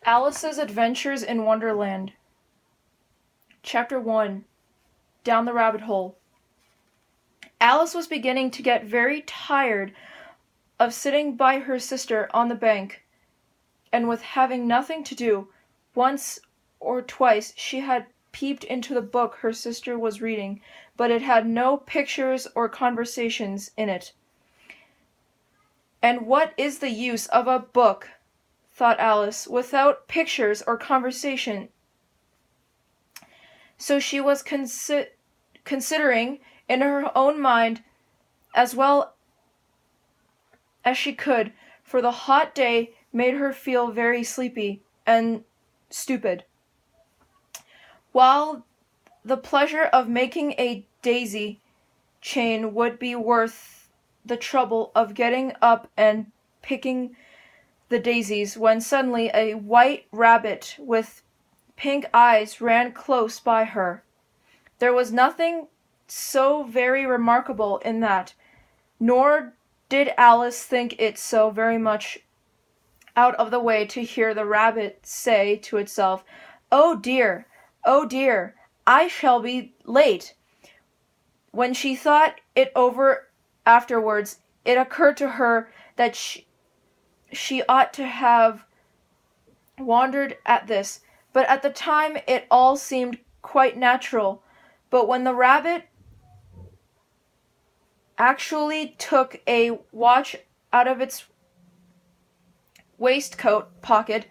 Alice's Adventures in Wonderland. Chapter 1. Down the Rabbit Hole. Alice was beginning to get very tired of sitting by her sister on the bank, and with having nothing to do. Once or twice she had peeped into the book her sister was reading, but it had no pictures or conversations in it. "And what is the use of a book," thought Alice, "without pictures or conversation?" So she was considering in her own mind as well as she could, for the hot day made her feel very sleepy and stupid, while the pleasure of making a daisy chain would be worth the trouble of getting up and picking the daisies, when suddenly a white rabbit with pink eyes ran close by her. There was nothing so very remarkable in that, nor did Alice think it so very much out of the way to hear the rabbit say to itself, oh dear, I shall be late." When she thought it over afterwards, it occurred to her that she ought to have wondered at this, but at the time it all seemed quite natural. But when the rabbit actually took a watch out of its waistcoat pocket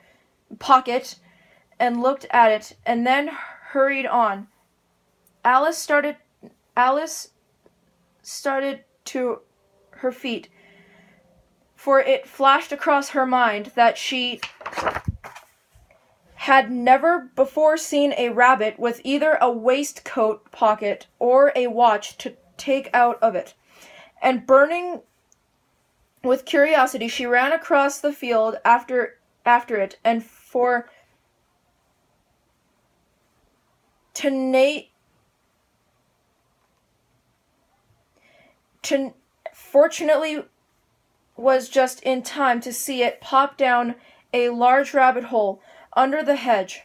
and looked at it, and then hurried on, Alice started to her feet, for it flashed across her mind that she had never before seen a rabbit with either a waistcoat pocket or a watch to take out of it. And burning with curiosity, she ran across the field after it, and fortunately was just in time to see it pop down a large rabbit hole under the hedge.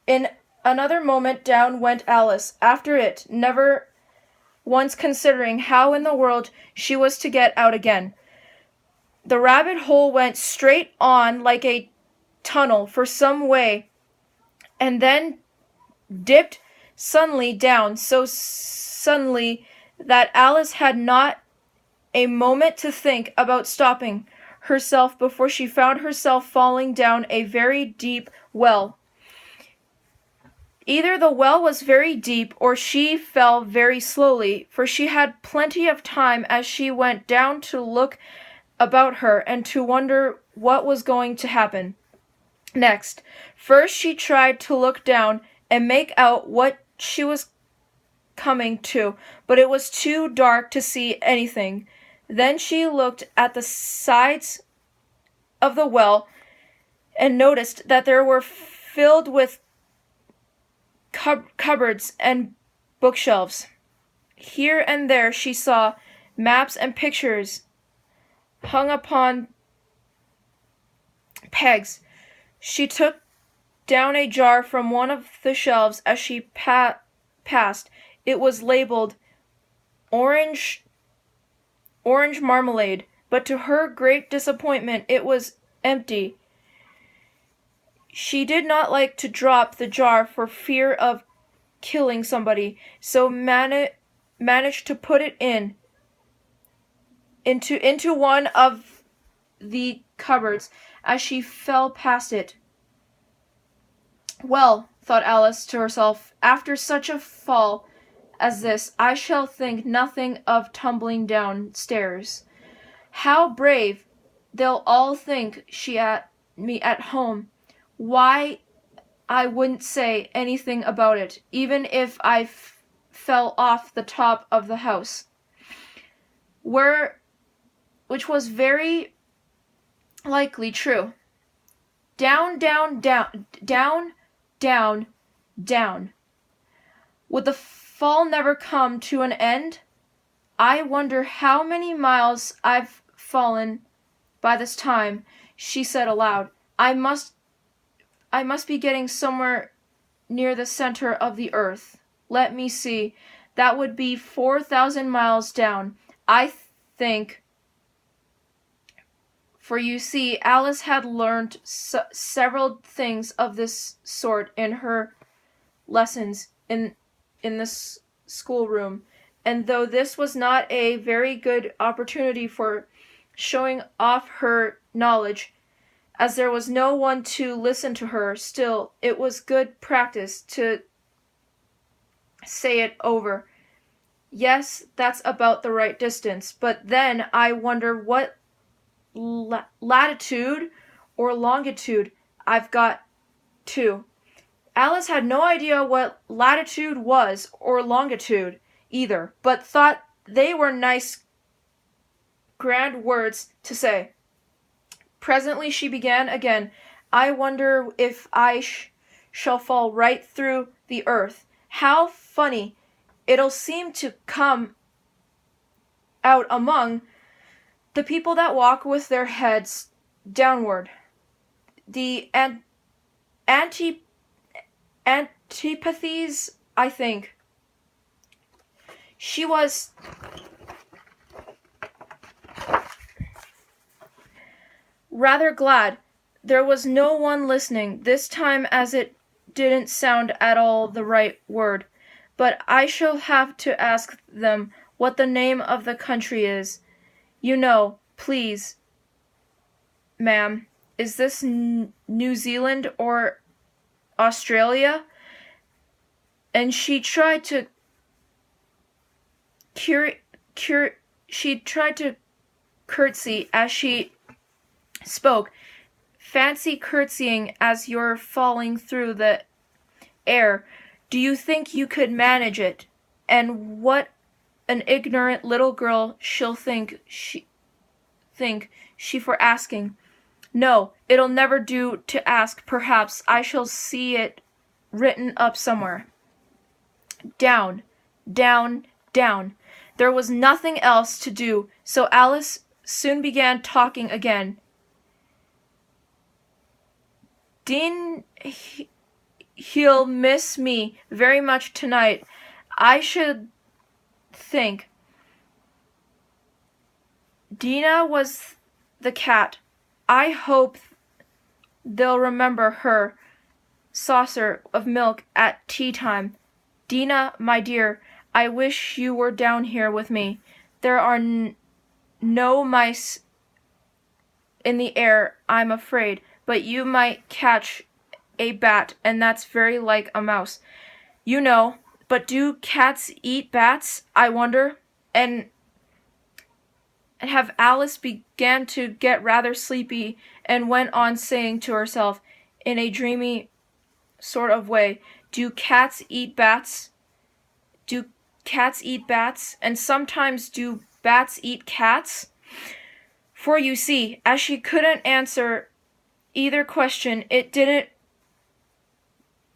In another moment down went Alice after it, never once considering how in the world she was to get out again. The rabbit hole went straight on like a tunnel for some way, and then dipped suddenly down, so suddenly that Alice had not a moment to think about stopping herself before she found herself falling down a very deep well. Either the well was very deep, or she fell very slowly, for she had plenty of time as she went down to look about her and to wonder what was going to happen next. First she tried to look down and make out what she was coming to, but it was too dark to see anything. Then she looked at the sides of the well and noticed that they were filled with cupboards and bookshelves. Here and there she saw maps and pictures hung upon pegs. She took down a jar from one of the shelves as she passed. It was labeled orange marmalade, but to her great disappointment it was empty. She did not like to drop the jar for fear of killing somebody, so managed to put it into one of the cupboards as she fell past it. Well, thought Alice to herself, after such a fall as this, I shall think nothing of tumbling downstairs. How brave they'll all think me at home. Why, I wouldn't say anything about it, even if I fell off the top of the house. Which was very likely true. Down, down, down, down, down, down. Would the fall never come to an end? I wonder how many miles I've fallen by this time, she said aloud. I I must be getting somewhere near the center of the earth. Let me see. That would be 4,000 miles down, I think. For you see, Alice had learned several things of this sort in her lessons in this schoolroom, and though this was not a very good opportunity for showing off her knowledge, as there was no one to listen to her, still it was good practice to say it over. Yes, that's about the right distance, but then I wonder what latitude or longitude I've got to. Alice had no idea what latitude was or longitude either, but thought they were nice, grand words to say. Presently she began again. I wonder if I shall fall right through the earth. How funny it'll seem to come out among the people that walk with their heads downward. The antipathies, I think. She was rather glad there was no one listening this time, as it didn't sound at all the right word. But I shall have to ask them what the name of the country is. You know, please, ma'am, is this New Zealand or Australia? And she tried to curtsy as she spoke. Fancy curtsying as you're falling through the air. Do you think you could manage it? And what an ignorant little girl she'll think she for asking. No, it'll never do to ask. Perhaps I shall see it written up somewhere. Down, down, down. There was nothing else to do, so Alice soon began talking again. Dean, he'll miss me very much tonight, I should think. Dina was the cat. I hope they'll remember her saucer of milk at tea time. Dina, my dear, I wish you were down here with me. There are no mice in the air, I'm afraid, but you might catch a bat, and that's very like a mouse. You know, but do cats eat bats, I wonder? And have Alice began to get rather sleepy and went on saying to herself in a dreamy sort of way, do cats eat bats? Do cats eat bats? And sometimes do bats eat cats? For you see, as she couldn't answer either question, it didn't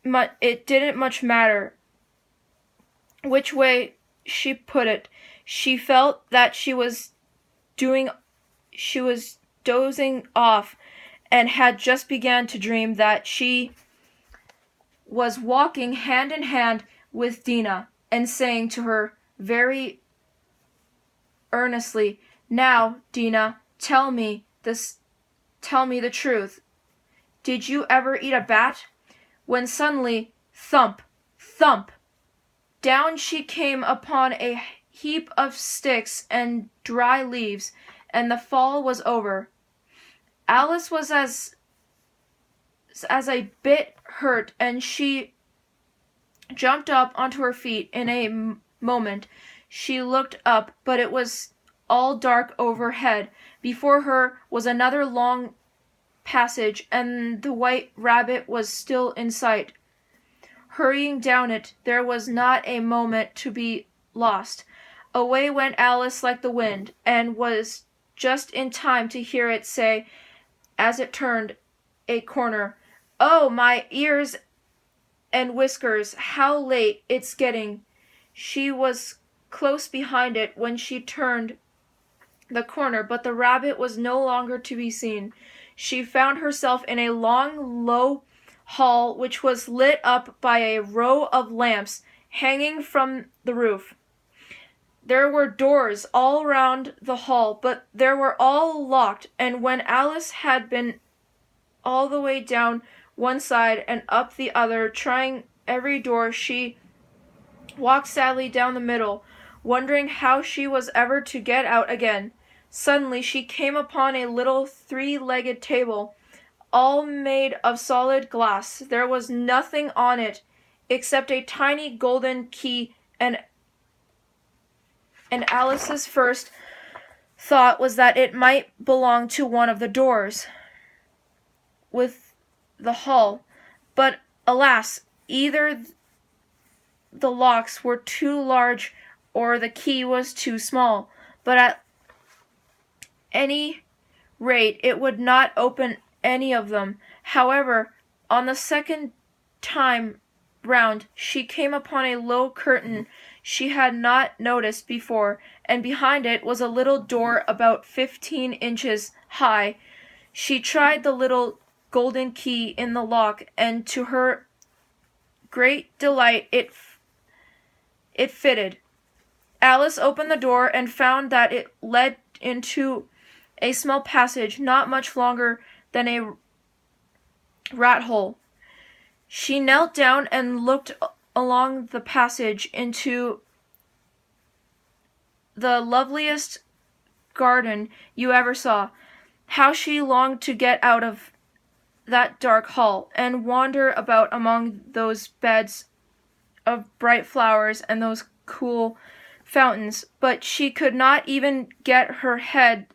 much matter which way she put it. She felt that she was dozing off and had just begun to dream that she was walking hand in hand with Dina and saying to her very earnestly, now, Dina, tell me the truth. Did you ever eat a bat? When suddenly, thump, thump, down she came upon a heap of sticks and dry leaves, and the fall was over. Alice was as a bit hurt, and she jumped up onto her feet in a moment. She looked up, but it was all dark overhead. Before her was another long passage, and the white rabbit was still in sight. Hurrying down it, there was not a moment to be lost. Away went Alice like the wind, and was just in time to hear it say, as it turned a corner, "Oh, my ears and whiskers, how late it's getting." She was close behind it when she turned the corner, but the rabbit was no longer to be seen. She found herself in a long, low hall, which was lit up by a row of lamps hanging from the roof. There were doors all round the hall, but they were all locked, and when Alice had been all the way down one side and up the other, trying every door, she walked sadly down the middle, wondering how she was ever to get out again. Suddenly she came upon a little three-legged table, all made of solid glass. There was nothing on it except a tiny golden key, and Alice's first thought was that it might belong to one of the doors with the hall. But alas, either the locks were too large or the key was too small. But at any rate, it would not open any of them. However, on the second time round, she came upon a low curtain she had not noticed before, and behind it was a little door about 15 inches high. She tried the little golden key in the lock, and to her great delight it fitted. Alice opened the door and found that it led into a small passage not much longer than a rat hole. She knelt down and looked along the passage into the loveliest garden you ever saw. How she longed to get out of that dark hall and wander about among those beds of bright flowers and those cool fountains, but she could not even get her head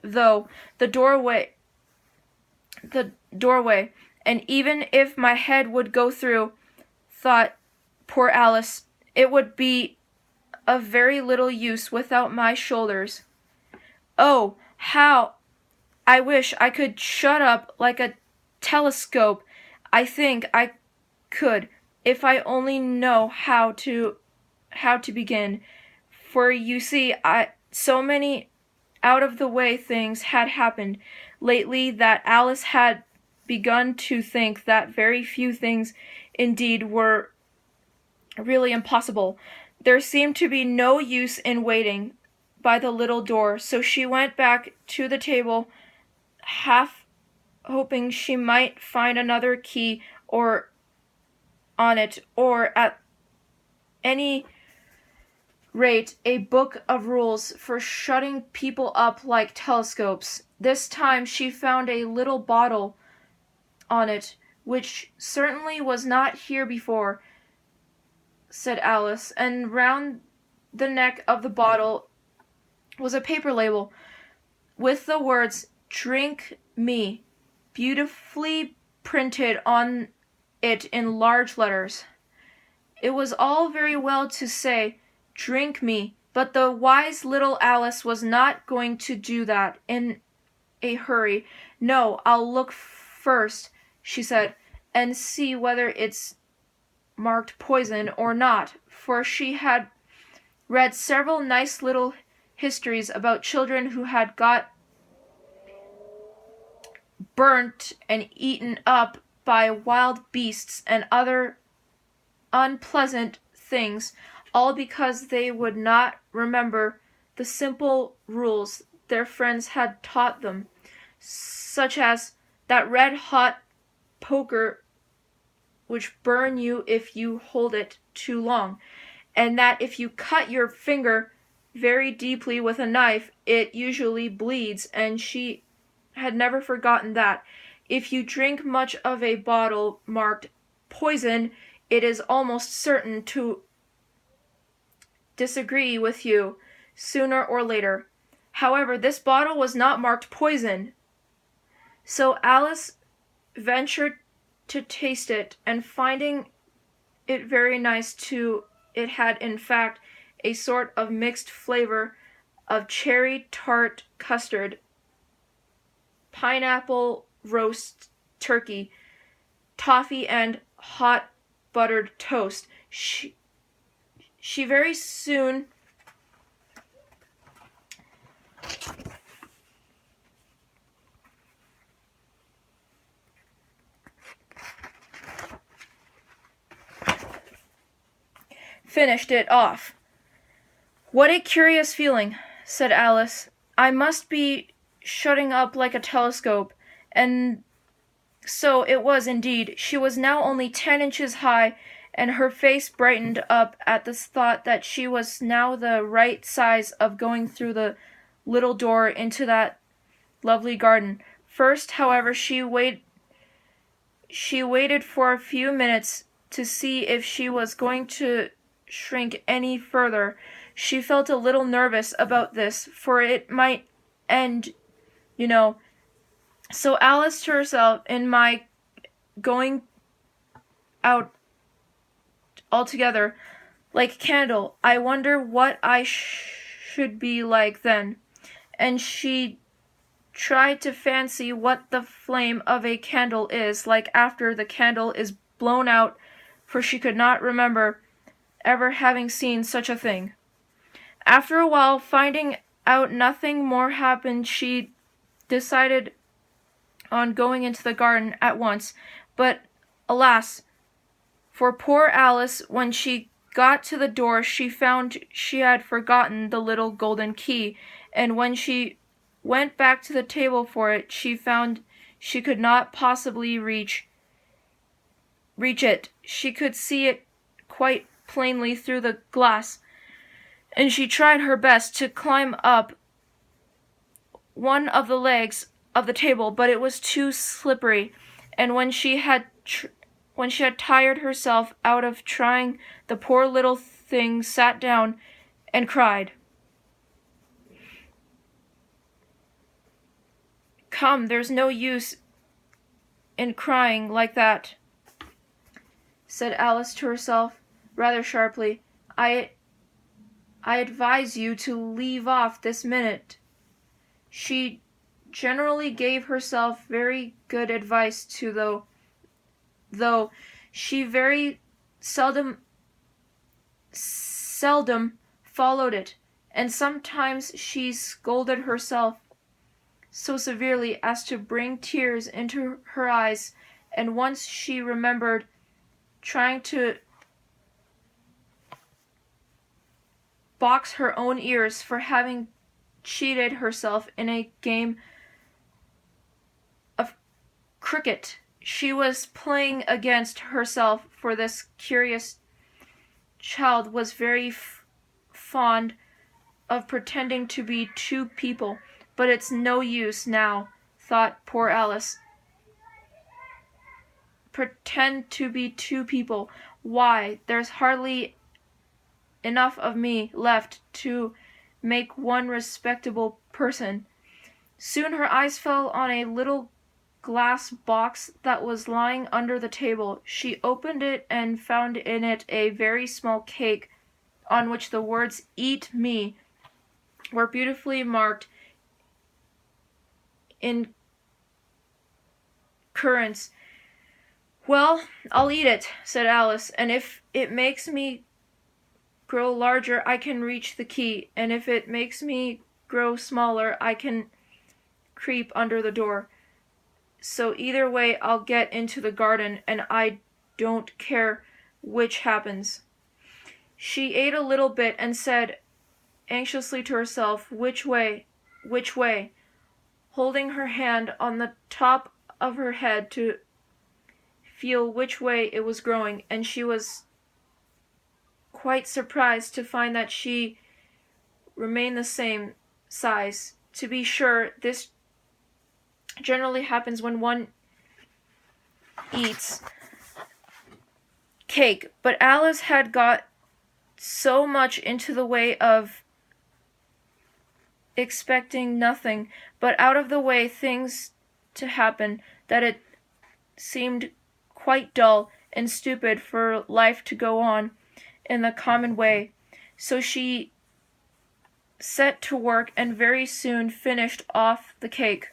through the doorway, and even if my head would go through, thought poor Alice, it would be of very little use without my shoulders. Oh, how I wish I could shut up like a telescope. I think I could, if I only know how to begin. For you see, so many out of the way things had happened lately that Alice had begun to think that very few things indeed were really impossible. There seemed to be no use in waiting by the little door, so she went back to the table, half hoping she might find another key on it, or at any rate a book of rules for shutting people up like telescopes. This time she found a little bottle on it, which certainly was not here before, said Alice, and round the neck of the bottle was a paper label with the words "Drink Me" beautifully printed on it in large letters. It was all very well to say, "Drink me," but the wise little Alice was not going to do that in a hurry. "No, I'll look first," she said, "and see whether it's marked poison or not," for she had read several nice little histories about children who had got burnt and eaten up by wild beasts and other unpleasant things, all because they would not remember the simple rules their friends had taught them, such as that red-hot poker which burn you if you hold it too long, and that if you cut your finger very deeply with a knife, it usually bleeds, and she had never forgotten that. If you drink much of a bottle marked poison, it is almost certain to disagree with you sooner or later. However, this bottle was not marked poison, so Alice ventured to taste it, and finding it very nice too, it had in fact a sort of mixed flavor of cherry tart custard, pineapple roast turkey, toffee, and hot buttered toast. She very soon finished it off. "What a curious feeling," said Alice. "I must be shutting up like a telescope." And so it was indeed. She was now only 10 inches high, and her face brightened up at the thought that she was now the right size of going through the little door into that lovely garden. First, however, she waited for a few minutes to see if she was going to shrink any further. She felt a little nervous about this, for it might end, you know. So Alice to herself, "In my going out altogether like candle, I wonder what I should be like then." And she tried to fancy what the flame of a candle is like after the candle is blown out, for she could not remember ever having seen such a thing. After a while, finding out nothing more happened, she decided on going into the garden at once. But alas, for poor Alice, when she got to the door, she found she had forgotten the little golden key, and when she went back to the table for it, she found she could not possibly reach it. She could see it quite plainly through the glass, and she tried her best to climb up one of the legs of the table, but it was too slippery, and when she had tired herself out of trying, the poor little thing sat down and cried. "Come, there's no use in crying like that," said Alice to herself, rather sharply. I advise you to leave off this minute." She generally gave herself very good advice though she very seldom followed it, and sometimes she scolded herself so severely as to bring tears into her eyes, and once she remembered trying to box her own ears for having cheated herself in a game of cricket. She was playing against herself, for this curious child was very fond of pretending to be two people. "But it's no use now," thought poor Alice. "Pretend to be two people. Why, there's hardly enough of me left to make one respectable person." Soon her eyes fell on a little glass box that was lying under the table. She opened it and found in it a very small cake, on which the words "Eat me" were beautifully marked in currants. "Well, I'll eat it," said Alice, "and if it makes me grow larger I can reach the key, and if it makes me grow smaller I can creep under the door. So either way I'll get into the garden, and I don't care which happens." She ate a little bit and said anxiously to herself, "Which way? Which way?" holding her hand on the top of her head to feel which way it was growing, and she was quite surprised to find that she remained the same size. To be sure, this generally happens when one eats cake, but Alice had got so much into the way of expecting nothing but out of the way things to happen that it seemed quite dull and stupid for life to go on in the common way. So she set to work and very soon finished off the cake.